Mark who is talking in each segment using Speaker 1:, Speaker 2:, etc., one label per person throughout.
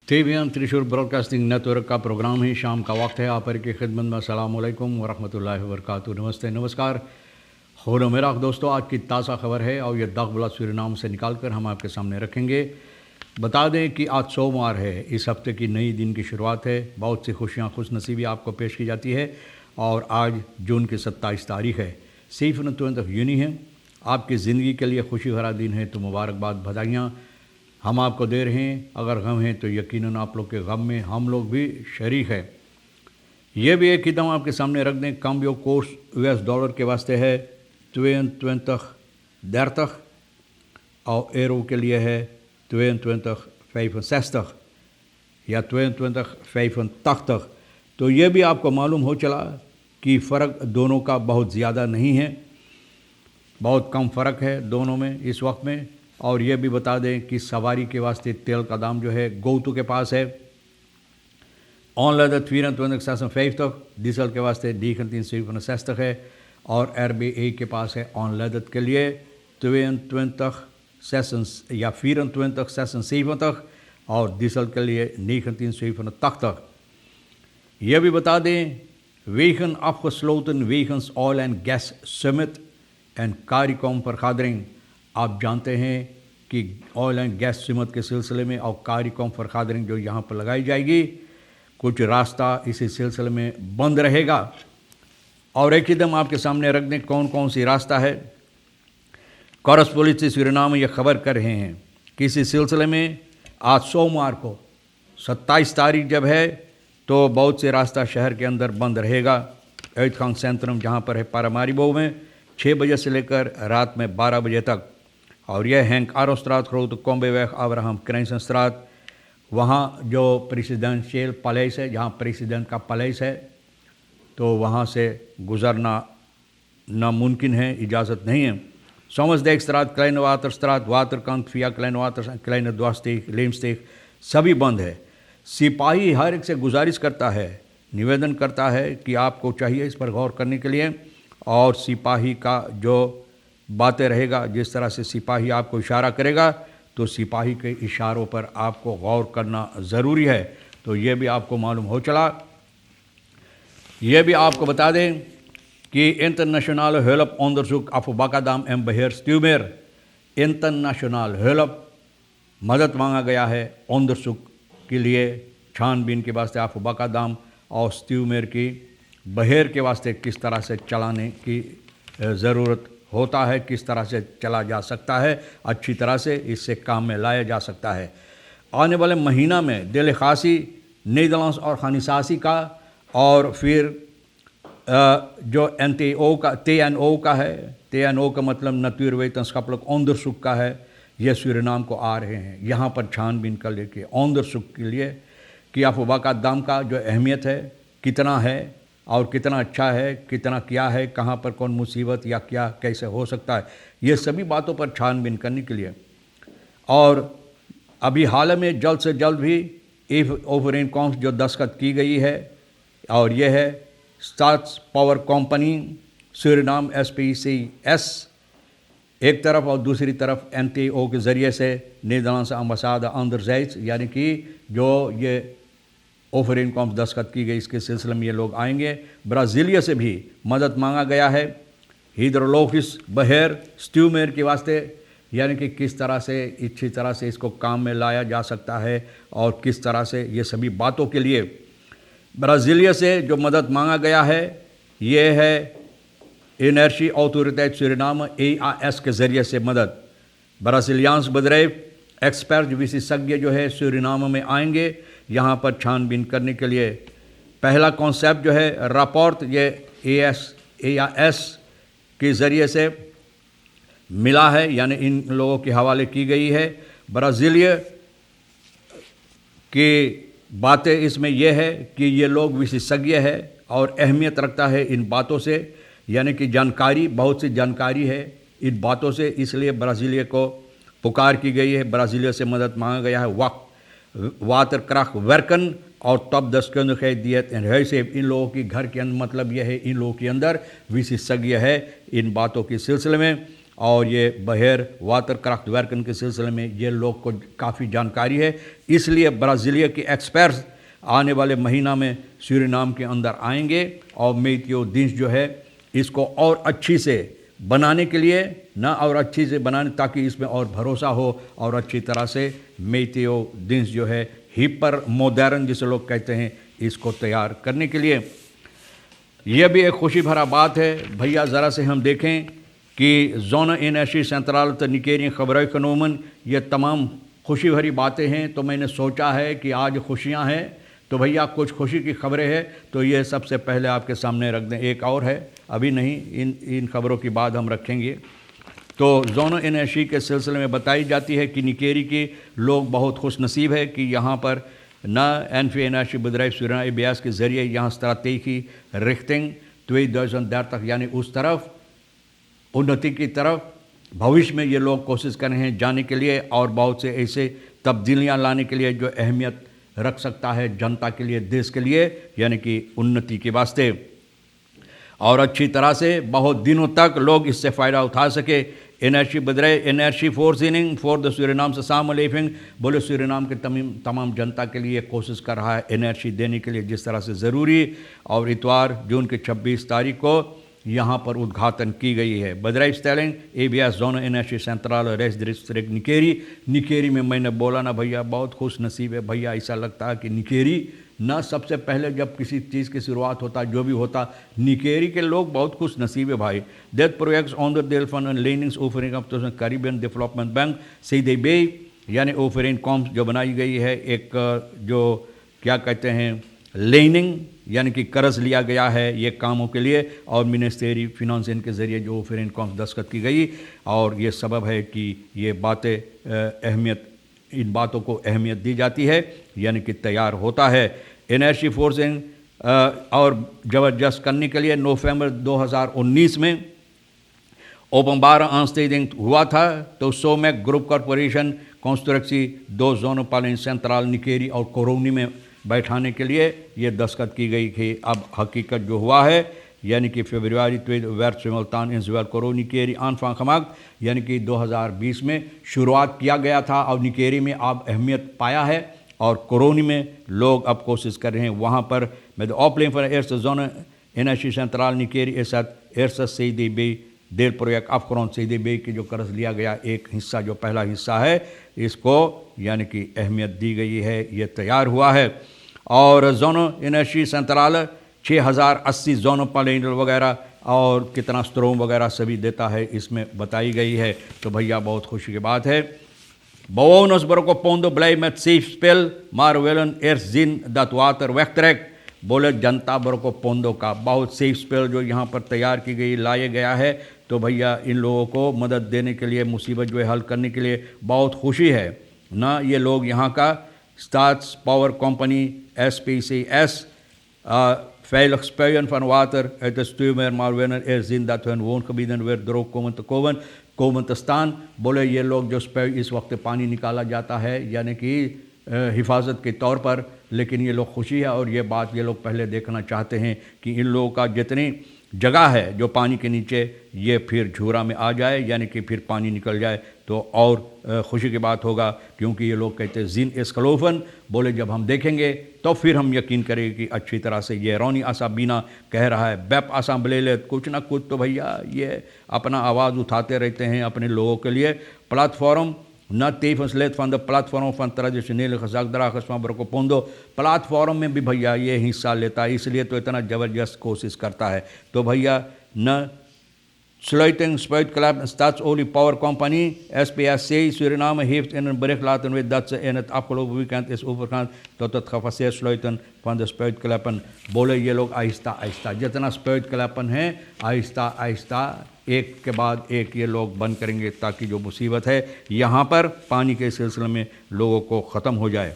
Speaker 1: TVM Thrissur broadcasting network का programme ही शाम का वक्त है। आप की खिदमत में अस्सलाम वालेकुम वरहमतुल्लाहि वबरकातुहू। नमस्ते नमस्कार। हो मेरा दोस्तों, आज की ताज़ा खबर है और ये दागबला सूरीनाम से निकाल कर हम आपके सामने रखेंगे। बता दें कि आज सोमवार है, इस हफ्ते की नई दिन की शुरुआत है। बहुत सी खुशियाँ खुश नसीबी आपको पेश की जाती है और आज जून की 27 तारीख है। सिर्फ तक यूनी है। आपकी ज़िंदगी के लिए खुशी भरा दिन है तो मुबारकबाद, बधाइयाँ हम आपको दे रहे हैं। अगर गम है तो यकीनन आप लोग के गम में हम लोग भी शरीक है। ये भी एक कदम आपके सामने रख दें। कम यो कोर्स $US के वास्ते है 22 और एरो के लिए है 22 या 22 तो ये भी आपको मालूम हो चला कि फ़र्क दोनों का बहुत ज़्यादा नहीं है, बहुत कम फ़र्क है दोनों में इस वक्त में। और ये भी बता दें कि सवारी के वास्ते तेल का दाम जो है गोतू के पास है ऑनलाइन 24 डीजल के वास्ते 360 है और RBA के पास है ऑनलाइन के लिए 22 या 24 और डीजल के लिए 380. यह भी बता दें wegen afgesloten wegens oil and gas summit and कार्यक्रम फरखादरिंग। आप जानते हैं कि ऑयल एंड गैस सिमत के सिलसिले में और कार्यक्रम फरखादरिंग जो यहाँ पर लगाई जाएगी, कुछ रास्ता इसी सिलसिले में बंद रहेगा। और एक कदम आपके सामने रख दें कौन कौन सी रास्ता है। कॉरस्पोलिस सूरीनाम ये खबर कर रहे हैं कि इसी सिलसिले में आज सोमवार को 27 तारीख जब है तो बहुत से रास्ता शहर के अंदर बंद रहेगा। एड खान सेंट्रम जहाँ पर है पारामारिबो में 6 बजे से लेकर रात में 12 बजे तक। और यह हैंक आरोस्त्रात ग्रोथ कोम्बेवेग अब्राहम क्रेंसनस्त्रात, वहाँ जो प्रेसिडेंशियल पैलेस है, जहाँ प्रेसिडेंट का पैलेस है, तो वहाँ से गुज़रना नामुमकिन है, इजाज़त नहीं है। सोमसडेक्स्त्रात, क्लाइन वाटरस्त्रात, वाटरकांत फिया, क्लाइन वाटर, क्लाइन द्वास्टिक, लेमस्टिक सभी बंद है। सिपाही हर एक से गुजारिश करता है, निवेदन करता है कि आपको चाहिए इस पर गौर करने के लिए। और सिपाही का जो बातें रहेगा, जिस तरह से सिपाही आपको इशारा करेगा तो सिपाही के इशारों पर आपको गौर करना ज़रूरी है। तो ये भी आपको मालूम हो चला। ये भी आपको बता दें कि इंटरनेशनल हेल्प onderzoek अफबाकादाम एम बहेर स्ट्यूमेर, इंटरनेशनल हेल्प मदद मांगा गया है onderzoek के लिए, छानबीन के वास्ते अफबाकादाम और स्ट्यूमेर की बहेर के वास्ते किस तरह से चलाने की ज़रूरत होता है, किस तरह से चला जा सकता है, अच्छी तरह से इससे काम में लाया जा सकता है। आने वाले महीना में दिल खासी, नीदरलैंड्स और खानिसासी का और फिर जो TNO का है, TNO का मतलब natuurwetenschappelijk onderzoek का है, ये सूरीनाम को आ रहे हैं यहाँ पर छानबीन कर लेके onderzoek के लिए कि अफबाकादाम का जो अहमियत है कितना है और कितना अच्छा है, कितना क्या है, कहाँ पर कौन मुसीबत या क्या कैसे हो सकता है, ये सभी बातों पर छानबीन करने के लिए। और अभी हाल में जल्द से जल्द भी इफ ओवरएनकॉम्स जो दस्तखत की गई है और यह है status power company Suriname SPCS एक तरफ और दूसरी तरफ NTO के ज़रिए से नीदरलैंड्स अम्बासाडर अंडरज़ाइट्स, यानी कि जो ये ओवरएनकॉम्स दस्तखत की गई, इसके सिलसिले में ये लोग आएंगे। ब्राज़ीलिया से भी मदद मांगा गया है हिड्रोलोगिस बहेर स्ट्यूमेर के वास्ते, यानी कि किस तरह से अच्छी तरह से इसको काम में लाया जा सकता है और किस तरह से ये सभी बातों के लिए ब्राज़ीलिया से जो मदद मांगा गया है ये है इनर्शी ऑटोरिटेट सूरीनाम EAS के ज़रिए से मदद। ब्राज़ीलियान्स बदरेव एक्सपर्ट विशेषज्ञ जो है सूरीनाम में आएंगे यहाँ पर छानबीन करने के लिए। पहला कॉन्सेप्ट जो है रापोर्ट ये EAS के ज़रिए से मिला है, यानी इन लोगों के हवाले की गई है। ब्राज़ीलिया की बातें इसमें यह है कि ये लोग विशेषज्ञ है और अहमियत रखता है इन बातों से, यानी कि जानकारी, बहुत सी जानकारी है इन बातों से, इसलिए ब्राज़ीलिया को पुकार की गई है, ब्राज़ीलिया से मदद मांगा गया है। वाटरक्राफ्ट वर्कन और टॉप 10 के दियत से इन लोगों की घर के अंदर, मतलब यह है इन लोगों के अंदर विशेषज्ञ है इन बातों के सिलसिले में। और ये बहेर वाटर क्राफ्ट वर्कन के सिलसिले में ये लोग को काफ़ी जानकारी है। इसलिए ब्राज़ीलिया के एक्सपर्ट्स आने वाले महीना में सूरीनाम के अंदर आएंगे और मेतियो दिन्स जो है इसको और अच्छी से बनाने के लिए ना और अच्छी से बनाने ताकि इसमें और भरोसा हो और अच्छी तरह से मेतियो दिन्स जो है हिपर मॉडर्न जिसे लोग कहते हैं इसको तैयार करने के लिए। यह भी एक खुशी भरा बात है भैया। ज़रा से हम देखें कि जोना एनर्जी सेंट्रल तो निकेरी खबर कनोमन ये तमाम खुशी भरी बातें हैं। तो मैंने सोचा है कि आज खुशियां हैं तो भैया कुछ खुशी की खबरें हैं तो ये सबसे पहले आपके सामने रख दें। एक और है, अभी नहीं, इन खबरों की बाद हम रखेंगे। तो जोनो एनर्जी के सिलसिले में बताई जाती है कि निकेरी के लोग बहुत खुश नसीब है कि यहाँ पर ना एनफी एनर्जी बदराइव सूरीनाम एबीएस के ज़रिए यहाँ स्ट्रैटेजी रिख्टिंग 2030 तक यानी उस तरफ उन्नति की तरफ भविष्य में ये लोग कोशिश कर रहे हैं जाने के लिए और बहुत से ऐसे तब्दीलियाँ लाने के लिए जो अहमियत रख सकता है जनता के लिए, देश के लिए, यानी कि उन्नति के वास्ते और अच्छी तरह से बहुत दिनों तक लोग इससे फ़ायदा उठा सके। एनर्जी बदरे एनर्जी फोर्सिंग फॉर द सूरीनाम से साम लेफिंग बोले सूरीनाम के तमाम जनता के लिए कोशिश कर रहा है एनर्जी देने के लिए जिस तरह से ज़रूरी। और इतवार जून के 26 तारीख को यहाँ पर उद्घाटन की गई है। बदराइव स्टेलिंग एबीएस जोनो एनर्जी सेंट्रल रेस डिस्ट्रिक्ट निकेरी में मैंने बोला ना भैया बहुत खुश नसीब है भैया। ऐसा लगता है कि निकेरी ना सबसे पहले जब किसी चीज़ की शुरुआत होता जो भी होता निकेरी के लोग बहुत खुश नसीब है भाई। दैट प्रोजेक्ट्स ऑन द डेल फंड एंड लेनिंग्स ओफरिंग अप टू कैरिबियन डेवलपमेंट बैंक सीधे बे यानी ओफरिंग कॉम्स जो बनाई गई है एक जो क्या कहते हैं लेनिंग यानी कि कर्ज लिया गया है ये कामों के लिए और मिनिस्ट्री फिनांस के ज़रिए जो फिर इनकम दस्तखत की गई और ये सबब है कि ये बातें अहमियत इन बातों को अहमियत दी जाती है यानी कि तैयार होता है। एनर्जी फोर्सिंग और ज़बरदस्त करने के लिए नवंबर 2019 में ओपन 12 आंसटेजिंग हुआ था तो सोमेक ग्रुप कॉरपोरेशन कंस्ट्रक्सी 2 जोनों पालन सेंट्रल निकेरी और कोरोनी में बैठाने के लिए ये दस्तखत की गई थी। अब हकीकत जो हुआ है यानी कि फरवरी वर्ष सिमल्तान इंसवाल कोरो निकेरी आनफां खमाग यानी कि 2020 में शुरुआत किया गया था और निकेरी में अब अहमियत पाया है और कोरोनी में लोग अब कोशिश कर रहे हैं वहाँ पर मैं ऑपलिंग फॉर एर्स जोन एनर्जी सेंट्रल निकेरी एसत एर्स सईदी बे डेल प्रोजेक्ट अफकरौन सईदी बे की जो कर्ज लिया गया एक हिस्सा जो पहला हिस्सा है इसको यानी कि अहमियत दी गई है ये तैयार हुआ है। और जोनो एनर्जी सेंट्रल 6080 जोनो पैनल वगैरह और कितना स्ट्रोम वगैरह सभी देता है इसमें बताई गई है। तो भैया बहुत खुशी की बात है। Bewoners Borgo Pondo blij met safe spel, maar willen eerst zien dat water wegtrekt। बोले जनता बरको पोंदो का बहुत सेफ स्पेल जो यहाँ पर तैयार की गई लाया गया है तो भैया इन लोगों को मदद देने के लिए मुसीबत जो है हल करने के लिए बहुत खुशी है ना। ये लोग यहाँ का stars power company SPCS veilig spuien van water uit de stuurmeer, maar wanneer er zien dat hun woongebieden weer droog komen te staan। बोले ये लोग जो स्पै इस वक्त पानी निकाला जाता है यानी कि हिफाजत के तौर पर, लेकिन ये लोग खुशी है और ये बात ये लोग पहले देखना चाहते हैं कि इन लोगों का जितनी जगह है जो पानी के नीचे ये फिर झूरा में आ जाए यानी कि फिर पानी निकल जाए तो और खुशी की बात होगा। क्योंकि ये लोग कहते हैं जिन एस्कलोफन बोले जब हम देखेंगे तो फिर हम यकीन करेंगे कि अच्छी तरह से ये रोनी आसा बीना कह रहा है बैप आसा बले कुछ ना कुछ तो भैया ये अपना आवाज़ उठाते रहते हैं अपने लोगों के लिए। प्लेटफॉर्म न tevens lid van de platform van traditionele gezagdragers van Borgo Pondo platform में भी भैया ये हिस्सा लेता है इसलिए तो इतना ज़बरदस्त कोशिश करता है। तो भैया न Sluiting Spuitklep en Stadsolie Power Company SPSC Suriname heeft in een bericht laten weten dat ze in het afgelopen weekend is overgegaan tot het gefaseerd sluiten van de spuitkleppen। बोले ये लोग आहिस्ता आहिस्ता जितना spuitkleppen हैं आहिस्ता आहिस्ता एक के बाद एक ये लोग बंद करेंगे ताकि जो मुसीबत है यहाँ पर पानी के सिलसिले में लोगों को ख़त्म हो जाए।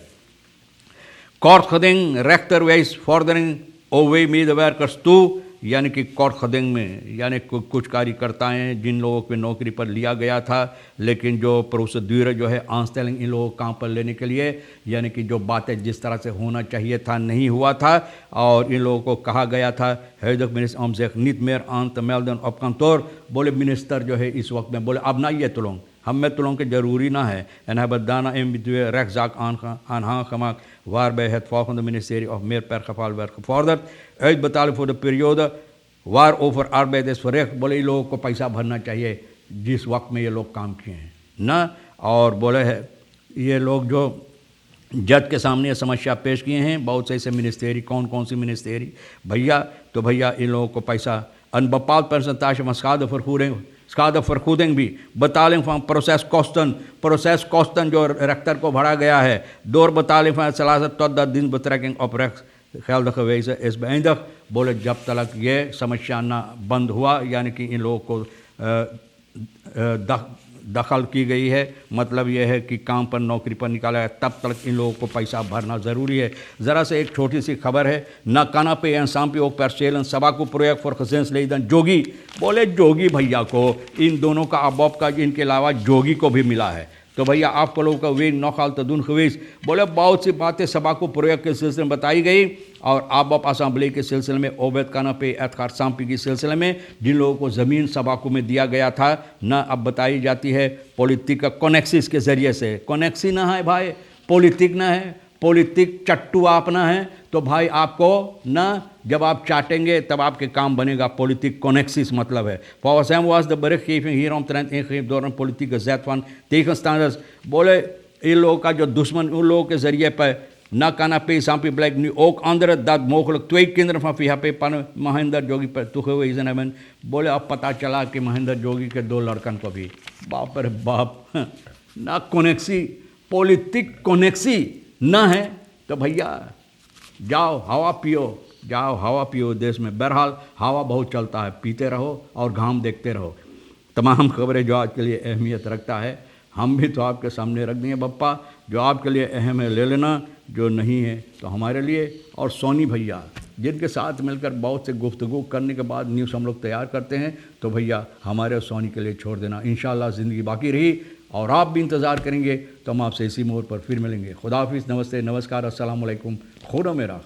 Speaker 1: Kort geding rechterwijs vordering OW-medewerkers toe यानी कि कोटखदेंग में यानी कुछ कार्यकर्ता हैं जिन लोगों को नौकरी पर लिया गया था, लेकिन जो प्रोसीड्यूर जो है आंसटेलिंग इन लोगों को काम पर लेने के लिए यानी कि जो बातें जिस तरह से होना चाहिए था नहीं हुआ था, और इन लोगों को कहा गया था हैदक मिनिस्टर हम से नीत मेयर आंत मेल्दन अब कंतोर बोले मिनिस्टर जो है इस वक्त में बोले अब ना ये तुलों हम में तुलों के ज़रूरी ना है एन है बदाना एम बिद्वे रेख जाक आन हाँ खमाक वार बे het volgende ministerie of meer per geval werd gevorderd uitbetaling voor de periode waarover arbeid is verricht। बोले ये लोगों को पैसा भरना चाहिए जिस वक्त में ये लोग काम किए हैं ना। और बोले है ये लोग जो जज के सामने ये समस्या पेश किए हैं बहुत से ऐसे मिनिस्टेरी कौन कौन सी मिनिस्टेरी भैया, तो भैया इन लोगों को पैसा अन bepaald percentage van schadevergoeding भी betaling van proceskosten जो rechter को भरा गया है door betaling van salaris totdat dienstbetrekking op rechtsgeldig gewezen is beëindigd। बोले जब तक ये समस्या ना बंद हुआ यानी कि इन लोगों को दखल की गई है, मतलब यह है कि काम पर नौकरी पर निकाला है तब तक इन लोगों को पैसा भरना ज़रूरी है। ज़रा से एक छोटी सी खबर है ना काना पे सांपी ओक परसेलन सभा को प्रोजेक्ट फॉर खजेंस लेदन जोगी। बोले जोगी भैया को इन दोनों का अबॉब का इनके अलावा जोगी को भी मिला है। तो भैया आप लोगों का वे नौखाल तदुन खवीस बोले बहुत सी बातें सभा को प्रोजेक्ट के सिलसिले में बताई गई और आप असेंबली के सिलसिले में ओबैद काना पे एतखार सांपी के सिलसिले में जिन लोगों को ज़मीन सभाकू में दिया गया था न अब बताई जाती है पॉलिटिक का कनेक्सिस के ज़रिए से। कनेक्सी ना है भाई, पॉलिटिक ना है, पॉलिटिक चट्टू आप ना है तो भाई आपको ना जब आप चाटेंगे तब आपके काम बनेगा। पॉलिटिक कनेक्सिस मतलब है volgens hem was de berichtgeving hieromtrent ingegeven door een politieke zet van tegenstanders। बोले इन लोगों का जो दुश्मन उन लोगों के ज़रिए पर न काना पे सांपी blijkt nu ook andere dat mogelijk 2 kinderen van VHP pan Mahendra जोगी पर toegewezen hebben। बोले अब पता चला कि महेंद्र जोगी के 2 लड़कन को भी बाप रे बाप ना कनेक्सी पॉलिटिक कनेक्सी ना है तो भैया जाओ हवा पियो, जाओ हवा पियो देश में। बहरहाल हवा बहुत चलता है, पीते रहो और घाम देखते रहो। तमाम खबरें जो आज के लिए अहमियत रखता है हम भी तो आपके सामने रख देंगे बप्पा, जो आपके लिए अहम है ले लेना, जो नहीं है तो हमारे लिए। और सोनी भैया जिनके साथ मिलकर बहुत से गुफ्तगू करने के बाद न्यूज़ हम लोग तैयार करते हैं तो भैया हमारे सोनी के लिए छोड़ देना। इंशाअल्लाह ज़िंदगी बाकी रही और आप भी इंतज़ार करेंगे तो हम आपसे इसी मोड़ पर फिर मिलेंगे। खुदा हाफिज़, नमस्ते, नमस्कार, अस्सलाम वालेकुम, खुदा मेरा।